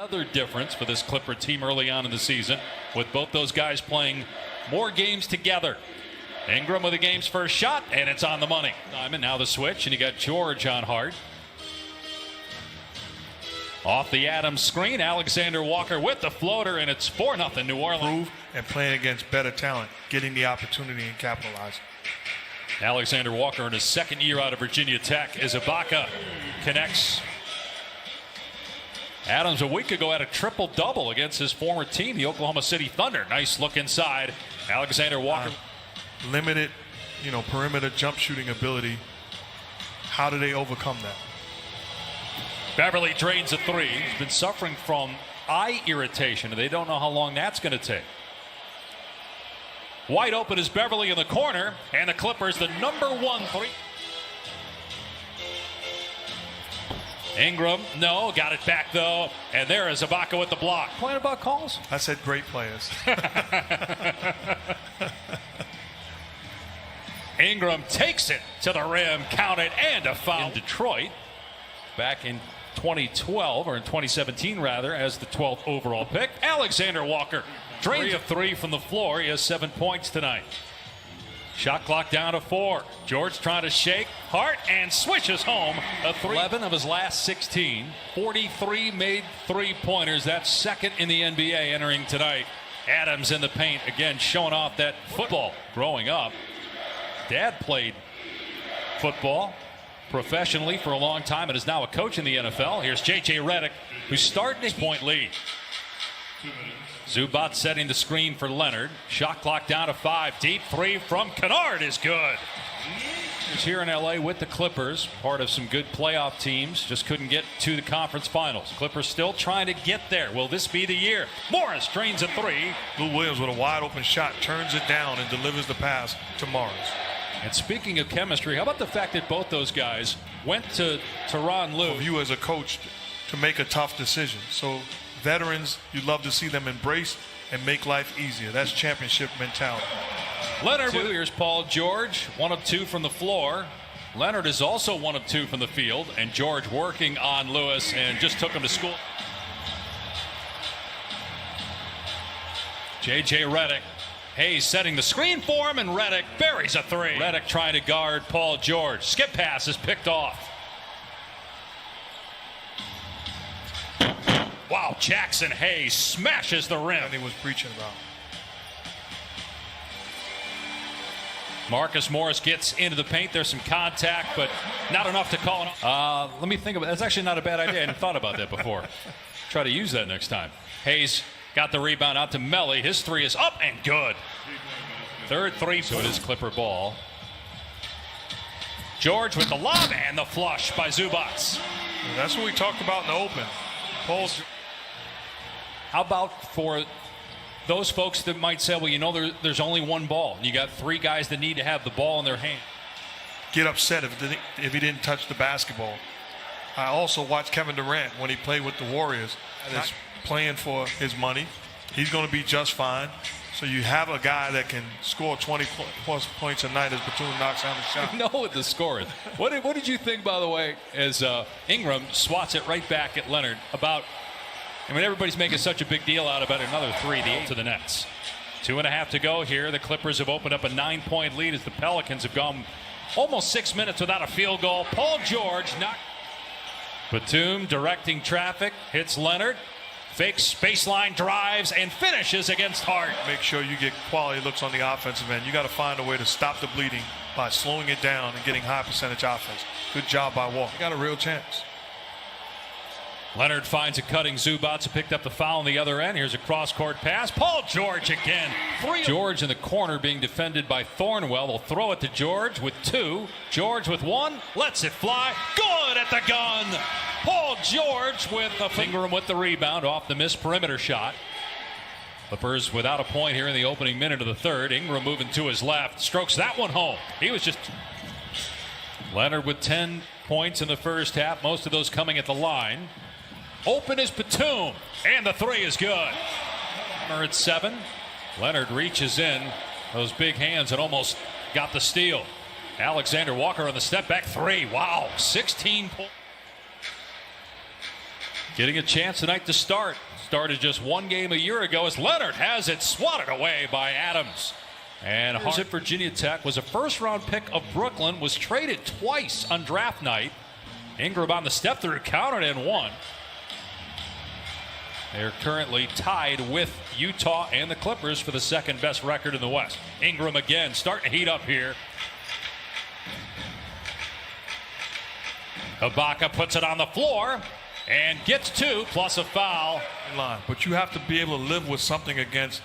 Another difference for this Clipper team early on in the season, with both those guys playing more games together. Ingram with the game's first shot, and it's on the money. And now the switch, and you got George on Hart. Off the Adams screen, Alexander Walker with the floater, and it's 4-0 New Orleans. And playing against better talent, getting the opportunity and capitalizing. Alexander Walker in his second year out of Virginia Tech as Ibaka connects. Adams a week ago had a triple-double against his former team, the Oklahoma City Thunder. Nice look inside. Alexander Walker. Limited, perimeter jump shooting ability. How do they overcome that? Beverly drains a three. He's been suffering from eye irritation, and they don't know how long that's going to take. Wide open is Beverly in the corner, and the Clippers the #1 three. Ingram, no, got it back though, and there is Ibaka with the block. Playing about calls? I said great players. Ingram takes it to the rim, count it, and a foul. In Detroit, back in 2012, or in 2017 rather, as the 12th overall pick. Alexander Walker drains a three from the floor. He has 7 points tonight. Shot clock down to 4. George trying to shake Hart and swishes home a 3. 11 of his last 16. 43 made three-pointers. That's second in the NBA entering tonight. Adams in the paint again, showing off that football. Growing up, Dad played football professionally for a long time and is now a coach in the NFL. Here's J.J. Redick, who's starting his point lead. Zubac setting the screen for Leonard. Shot clock down to 5. Deep three from Kennard is good. He's here in L.A. with the Clippers, part of some good playoff teams. Just couldn't get to the conference finals. Clippers still trying to get there. Will this be the year? Morris drains a three. Lou Williams with a wide open shot, turns it down and delivers the pass to Morris. And speaking of chemistry, how about the fact that both those guys went to Ron Lue? For you as a coach to make a tough decision. So veterans, you love to see them embrace and make life easier. That's championship mentality. Leonard, here's Paul George, 1 of 2 from the floor. Leonard is also 1 of 2 from the field, and George working on Lewis and just took him to school. J.J. Redick. Hayes setting the screen for him, and Redick buries a three. Redick trying to guard Paul George. Skip pass is picked off. Wow, Jackson Hayes smashes the rim. And he was preaching about. Marcus Morris gets into the paint. There's some contact, but not enough to call it. Let me think about it. That's actually not a bad idea. I hadn't thought about that before. Try to use that next time. Hayes got the rebound out to Melly. His three is up and good. Third three, so it is Clipper ball. George with the lob and the flush by Zubac. That's what we talked about in the open. Paul's. How about for those folks that might say, well, there's only one ball. You got 3 guys that need to have the ball in their hand. Get upset if he didn't touch the basketball. I also watched Kevin Durant when he played with the Warriors. He's playing for his money. He's going to be just fine. So you have a guy that can score 20-plus points a night as Batum knocks down the shot. You know what the score is. What did you think, by the way, as Ingram swats it right back at Leonard about, everybody's making such a big deal out about another 3, the 8 to the Nets. 2.5 to go here. The Clippers have opened up a 9-point lead as the Pelicans have gone almost 6 minutes without a field goal. Paul George knocked. Batum directing traffic, hits Leonard. Fakes baseline drives and finishes against Hart. Make sure you get quality looks on the offensive end. You got to find a way to stop the bleeding by slowing it down and getting high percentage offense. Good job by Walker. Got a real chance. Leonard finds a cutting Zubac, who picked up the foul on the other end. Here's a cross-court pass. Paul George again. George in the corner being defended by Thornwell. Will throw it to George with 2. George with 1. Lets it fly. Good at the gun. Paul George with a finger with the rebound off the missed perimeter shot. Clippers without a point here in the opening minute of the third. Ingram moving to his left. Strokes that one home. He was just... Leonard with 10 points in the first half. Most of those coming at the line. Open is Batum, and the 3 is good. At 7. Leonard reaches in those big hands and almost got the steal. Alexander Walker on the step back 3. Wow, 16 points. Getting a chance tonight to start. Started just one game a year ago as Leonard has it swatted away by Adams. And Hart at Virginia Tech was a first-round pick of Brooklyn, was traded twice on draft night. Ingram on the step-through, countered and won. They're currently tied with Utah and the Clippers for the second-best record in the West. Ingram again starting to heat up here. Ibaka puts it on the floor and gets two plus a foul. But you have to be able to live with something against,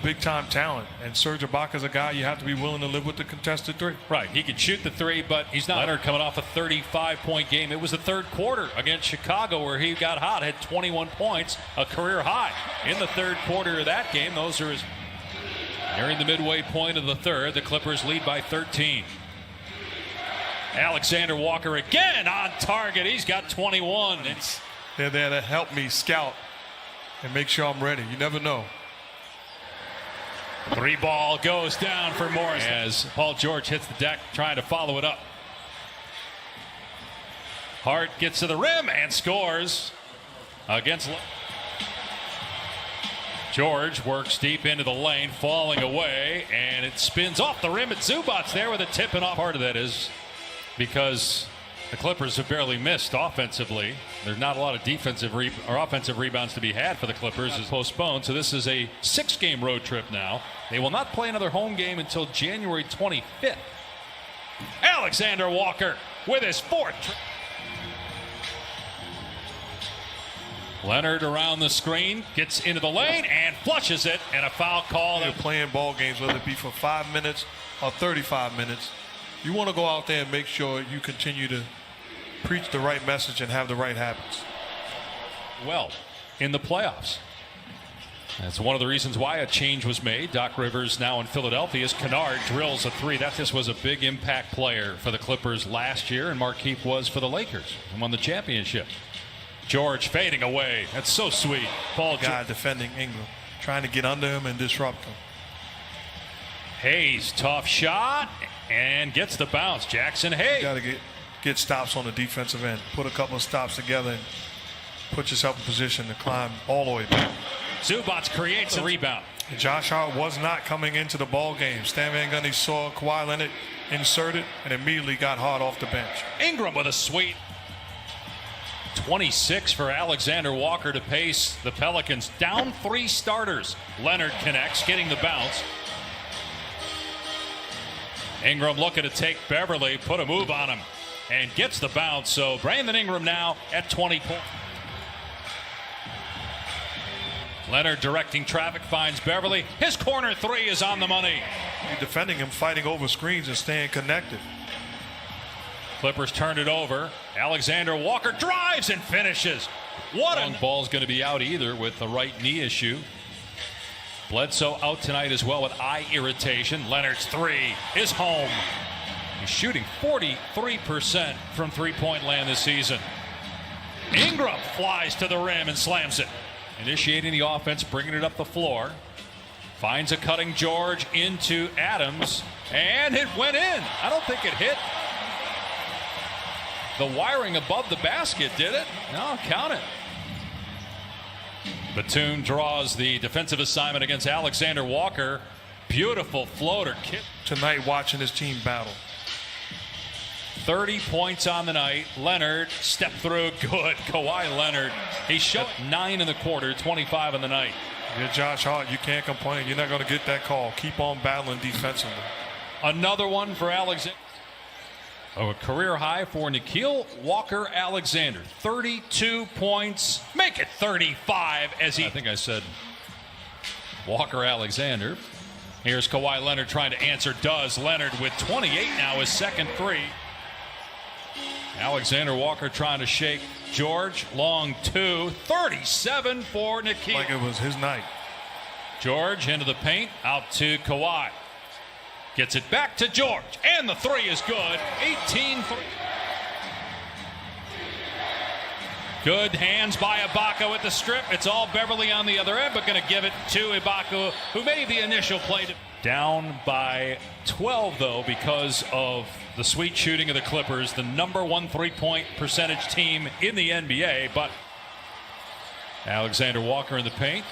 big-time talent. And Serge Ibaka's a guy you have to be willing to live with the contested three. Right. He can shoot the three, but he's not. Leonard coming off a 35-point game. It was the third quarter against Chicago where he got hot, had 21 points, a career high. In the third quarter of that game, those are his. Nearing the midway point of the third, the Clippers lead by 13. Alexander Walker again on target. He's got 21. They're there to help me scout and make sure I'm ready. You never know. Three ball goes down for Morris as Paul George hits the deck trying to follow it up. Hart gets to the rim and scores against. George works deep into the lane, falling away, and it spins off the rim. It's Zubac's there with a tip, and off. Part of that is because the Clippers have barely missed offensively. There's not a lot of defensive or offensive rebounds to be had for the Clippers. Is postponed, so this is a 6-game road trip now. They will not play another home game until January 25th. Alexander Walker with his fourth. Leonard around the screen, gets into the lane and flushes it, and a foul call. You're playing ball games, whether it be for 5 minutes or 35 minutes. You want to go out there and make sure you continue to preach the right message and have the right habits. Well, in the playoffs. That's one of the reasons why a change was made. Doc Rivers now in Philadelphia as Kennard drills a three. That just was a big impact player for the Clippers last year, and Markieff was for the Lakers and won the championship. George fading away. That's so sweet. Paul guy defending Ingram, trying to get under him and disrupt him. Hayes, tough shot, and gets the bounce. Jackson Hayes. You got to get stops on the defensive end. Put a couple of stops together and put yourself in position to climb all the way back. Zubac creates a rebound. And Josh Hart was not coming into the ball game. Stan Van Gundy saw Kawhi Leonard inserted and immediately got Hart off the bench. Ingram with a sweep. 26 for Alexander Walker to pace the Pelicans. Down 3 starters. Leonard connects, getting the bounce. Ingram looking to take Beverly, put a move on him, and gets the bounce. So Brandon Ingram now at 20 points. Leonard directing traffic, finds Beverly. His corner three is on the money. You're defending him, fighting over screens and staying connected. Clippers turned it over. Alexander Walker drives and finishes. What a ball's going to be out either with the right knee issue. Bledsoe out tonight as well with eye irritation. Leonard's three is home. He's shooting 43% from three-point land this season. Ingram flies to the rim and slams it. Initiating the offense, bringing it up the floor. Finds a cutting George into Adams, and it went in. I don't think it hit the wiring above the basket, did it? No, count it. Batum draws the defensive assignment against Alexander Walker. Beautiful floater kick. Tonight watching his team battle. 30 points on the night. Leonard step through, good. Kawhi Leonard. He shot 9 in the quarter, 25 in the night. You're Josh Hart, you can't complain. You're not going to get that call. Keep on battling defensively. Another one for Alexander. A career high for Nickeil Walker-Alexander. 32 points. Make it 35 as he. I think I said Walker-Alexander. Here's Kawhi Leonard trying to answer. Does. Leonard with 28 now, his second three. Alexander Walker trying to shake George. Long two. 37 for Nickeil. Like it was his night. George into the paint. Out to Kawhi. Gets it back to George. And the three is good. 18-3. Good hands by Ibaka with the strip. It's all Beverly on the other end, but going to give it to Ibaka, who made the initial play. Down by 12, though, because of the sweet shooting of the Clippers, the #1 3-point percentage team in the NBA. But Alexander Walker in the paint.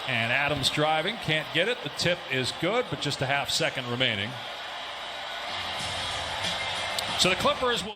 And Adams driving, can't get it. The tip is good, but just a half second remaining. So the Clippers will